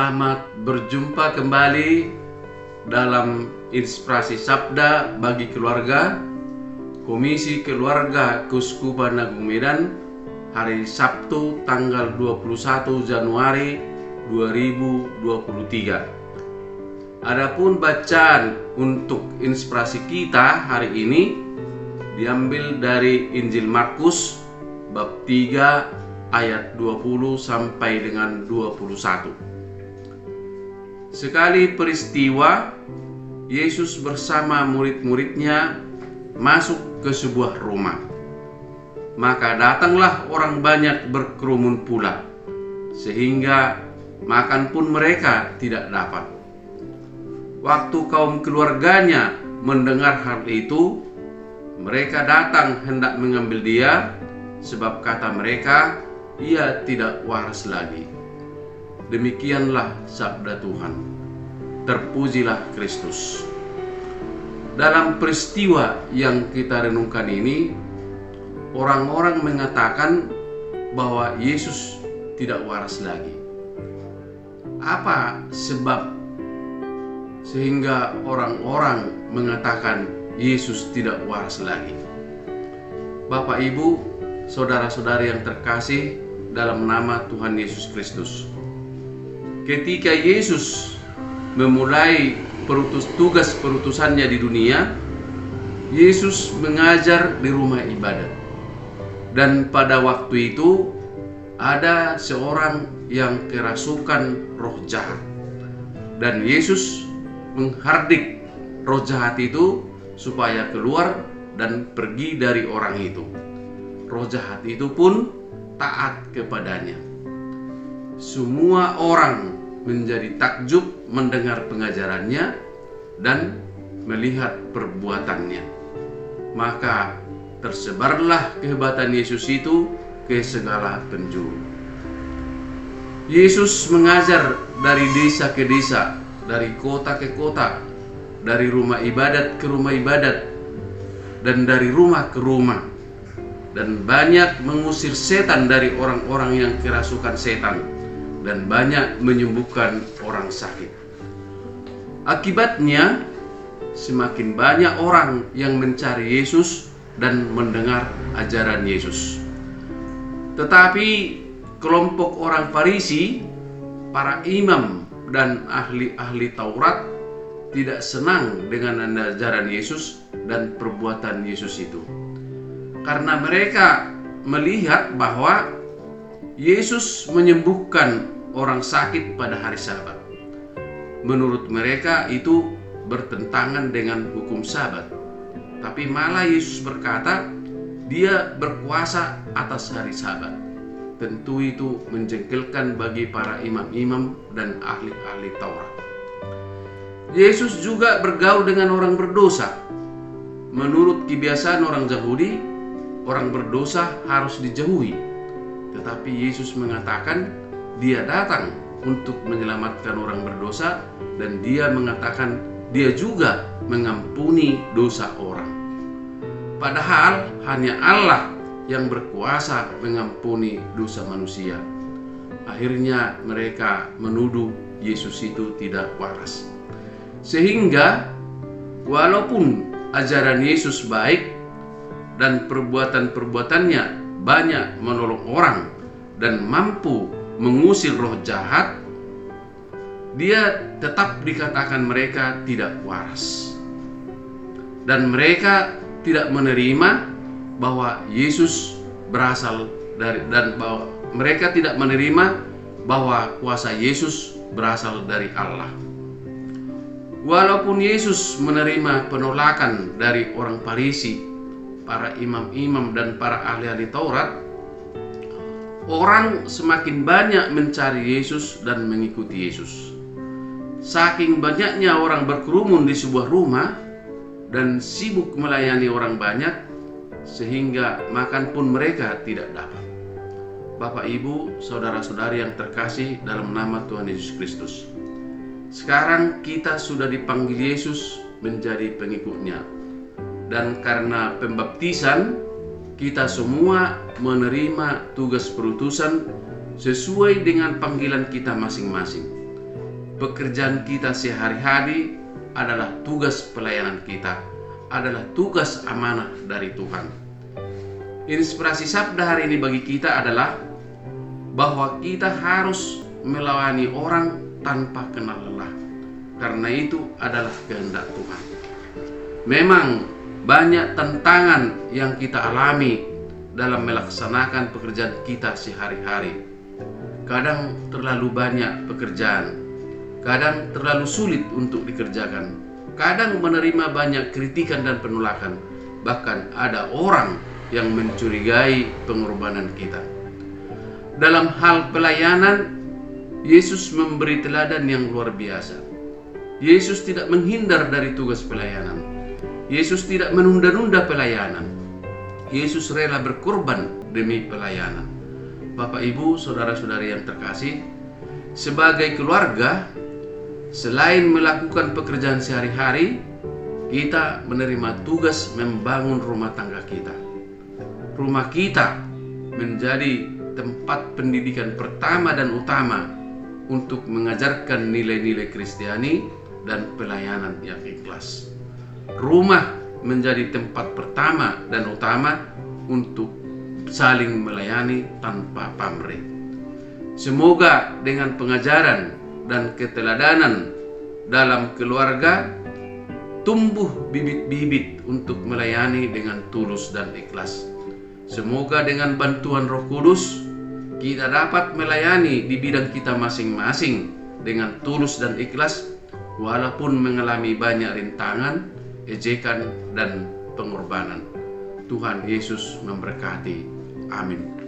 Selamat berjumpa kembali dalam Inspirasi Sabda bagi Keluarga, Komisi Keluarga Keuskupan Agung Medan, hari Sabtu tanggal 21 Januari 2023. Adapun bacaan untuk inspirasi kita hari ini diambil dari Injil Markus bab 3 ayat 20 sampai dengan 21. Sekali peristiwa, Yesus bersama murid-muridnya masuk ke sebuah rumah. Maka datanglah orang banyak berkerumun pula, sehingga makan pun mereka tidak dapat. Waktu kaum keluarganya mendengar hal itu, mereka datang hendak mengambil dia, sebab kata mereka, ia tidak waras lagi. Demikianlah sabda Tuhan. Terpujilah Kristus. Dalam peristiwa yang kita renungkan ini, orang-orang mengatakan bahwa Yesus tidak waras lagi. Apa sebab sehingga orang-orang mengatakan Yesus tidak waras lagi? Bapak, Ibu, saudara-saudari yang terkasih dalam nama Tuhan Yesus Kristus, ketika Yesus memulai tugas perutusannya di dunia, Yesus mengajar di rumah ibadat. Dan pada waktu itu ada seorang yang kerasukan roh jahat. Dan Yesus menghardik roh jahat itu supaya keluar dan pergi dari orang itu. Roh jahat itu pun taat kepadanya. Semua orang menjadi takjub mendengar pengajarannya dan melihat perbuatannya. Maka tersebarlah kehebatan Yesus itu ke segala penjuru. Yesus mengajar dari desa ke desa, dari kota ke kota, dari rumah ibadat ke rumah ibadat, dan dari rumah ke rumah, dan banyak mengusir setan dari orang-orang yang kerasukan setan, dan banyak menyembuhkan orang sakit. Akibatnya, semakin banyak orang yang mencari Yesus dan mendengar ajaran Yesus. Tetapi kelompok orang Farisi, para imam dan ahli-ahli Taurat tidak senang dengan ajaran Yesus dan perbuatan Yesus itu. Karena mereka melihat bahwa Yesus menyembuhkan orang sakit pada hari Sabat. Menurut mereka itu bertentangan dengan hukum Sabat. Tapi malah Yesus berkata, dia berkuasa atas hari Sabat. Tentu itu menjengkelkan bagi para imam-imam dan ahli-ahli Taurat. Yesus juga bergaul dengan orang berdosa. Menurut kebiasaan orang Yahudi, orang berdosa harus dijauhi. Tetapi Yesus mengatakan dia datang untuk menyelamatkan orang berdosa, dan dia mengatakan dia juga mengampuni dosa orang. Padahal hanya Allah yang berkuasa mengampuni dosa manusia. Akhirnya mereka menuduh Yesus itu tidak waras. Sehingga walaupun ajaran Yesus baik dan perbuatan-perbuatannya banyak menolong orang dan mampu mengusir roh jahat, dia tetap dikatakan mereka tidak waras. Dan mereka tidak menerima bahwa Yesus berasal dari, dan bahwa mereka tidak menerima bahwa kuasa Yesus berasal dari Allah. Walaupun Yesus menerima penolakan dari orang Farisi, para imam-imam dan para ahli-ahli Taurat, orang semakin banyak mencari Yesus dan mengikuti Yesus. Saking banyaknya orang berkerumun di sebuah rumah dan sibuk melayani orang banyak, sehingga makan pun mereka tidak dapat. Bapak, Ibu, saudara-saudari yang terkasih dalam nama Tuhan Yesus Kristus, sekarang kita sudah dipanggil Yesus menjadi pengikutnya. Dan karena pembaptisan, kita semua menerima tugas perutusan sesuai dengan panggilan kita masing-masing. pekerjaan kita sehari-hari adalah tugas pelayanan kita, adalah tugas amanah dari Tuhan. Inspirasi sabda hari ini bagi kita adalah bahwa kita harus melayani orang tanpa kenal lelah, karena itu adalah kehendak Tuhan. Memang banyak tantangan yang kita alami dalam melaksanakan pekerjaan kita sehari-hari. Kadang terlalu banyak pekerjaan, kadang terlalu sulit untuk dikerjakan, kadang menerima banyak kritikan dan penolakan, bahkan ada orang yang mencurigai pengorbanan kita. Dalam hal pelayanan, Yesus memberi teladan yang luar biasa. Yesus tidak menghindar dari tugas pelayanan. Yesus tidak menunda-nunda pelayanan. Yesus rela berkorban demi pelayanan. Bapak, Ibu, saudara-saudari yang terkasih, sebagai keluarga, selain melakukan pekerjaan sehari-hari, kita menerima tugas membangun rumah tangga kita. Rumah kita menjadi tempat pendidikan pertama dan utama untuk mengajarkan nilai-nilai Kristiani dan pelayanan yang ikhlas. Rumah menjadi tempat pertama dan utama untuk saling melayani tanpa pamrih. Semoga dengan pengajaran dan keteladanan dalam keluarga tumbuh bibit-bibit untuk melayani dengan tulus dan ikhlas. Semoga dengan bantuan Roh Kudus kita dapat melayani di bidang kita masing-masing dengan tulus dan ikhlas, walaupun mengalami banyak rintangan, ejekan, dan pengorbanan. Tuhan Yesus memberkati. Amin.